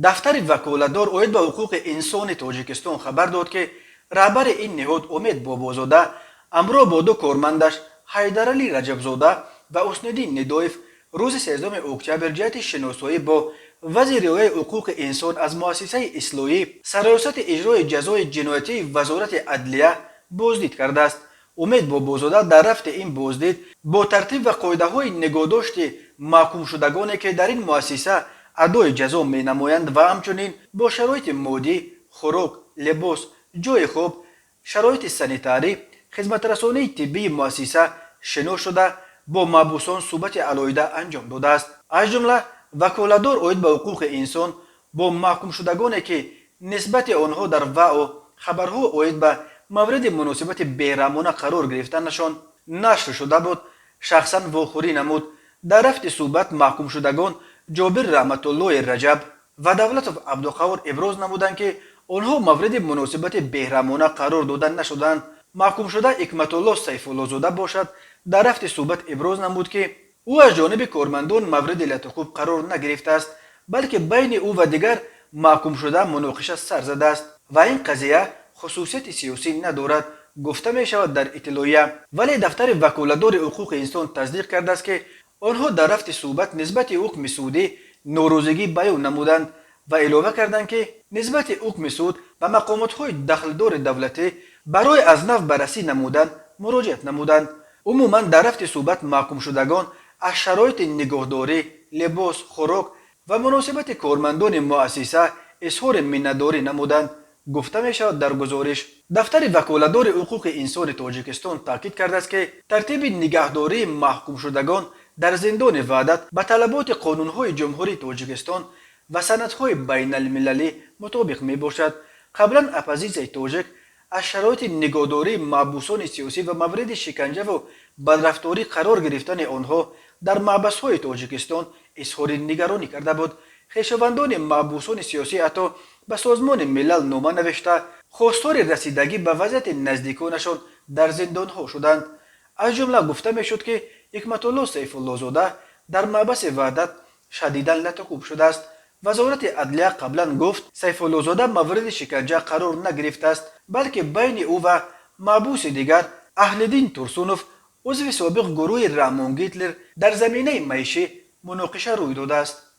دفتر وکالتدار اوید به حقوق انسان تاجیکستان خبر داد که رهبر این نهاد امید بابازاده امرو با دو کارمندش حیدرعلی رجبزاده و اسندین ندایف روز 13 اکتبر جهت شناسایی با وزیر حقوق انسان از مؤسسه اصلاحی سرایست اجرای جزای جنایتی وزارت عدلیه بازدید کرده است. امید بابازاده در رفت این بازدید با ترتیب و قاعده های نگهداشت محکوم شدگانی که در این مؤسسه ادای جزا می نمایند و همچنین با شرایط مادی، خوراک، لباس، جای خواب، شرایط سانیتاری، خدمت رسانی طبی مؤسسه شنا شده با محبوسان صحبت علایده انجام داده است. از جمله وکالتدار اوید به حقوق انسان با محکوم شدگانی که نسبت آنها در وعو خبرها اوید به مورد مناسبت بیرحمانه قرار گرفتنشان نشر شده بود شخصا واخوری نمود. در رفت صحبت محکوم شدگان جابر رحمت الله رجب و دولت عبدالقادر ابراز نمودند که آنها مورد مناسبت بیرحمانه قرار داده نشدند. محکوم شده حکمت الله سیف الله زاده باشد در رفت صحبت ابراز نمود که او از جانب کارمندان مورد لطف‌خوب قرار نگرفته است بلکه بین او و دیگر محکوم شده مناقشه سر زده است و این قضیه خصوصیت سیاسی ندارد گفته می شود در اطلاعیه. ولی دفتر وکالتدار حقوق انسان تصدیق کرده است که آنها در رفت صحبت نسبت حکم سودی ناراضگی بیان نمودند و علاوه کردند که نسبت حکم سود به مقامات‌های دخلدار دولتی برای از نو بررسی نمودن مراجعت نمودند. عموما در رفت صحبت محکوم شدگان از شرایط نگهداری، لباس، خوراک و مناسبت کارمندان مؤسسه اظهار منتداری نمودند. گفته می شود در گزارش دفتر وکالتدار حقوق انسان تاجیکستان تاکید کرده است که ترتیب نگهداری محکوم شدگان در زندان وحدت به طلبات قانون‌های جمهوری تاجیکستان و سندهای بین المللی مطابق می باشد. قبلا اپوزیسیون تاجیک از شرایط نگهداری محبوسان سیاسی و مورد شکنجه و بدرفتاری قرار گرفتن آنها در محبس‌های تاجیکستان اظهار نگرانی کرده بود. خویشاوندان محبوسان سیاسی حتی به سازمان ملل نامه نوشته خواستار رسیدگی به وضعیت نزدیکانشان در زندانها شدند. از جمله گفته میشد که حکمت الله سیف الله زاده در محبس وحدت شدیداً لطخوب شده است. وزارت عدلیه قبلا گفت سیف الله زاده مورد شکنجه قرار نگرفته است بلکه بین او و محبوس دیگر اهلدین ترسونوف عضو سابق گروه رحمان گیتلر در زمینه معیشی مناقشه روی داده است.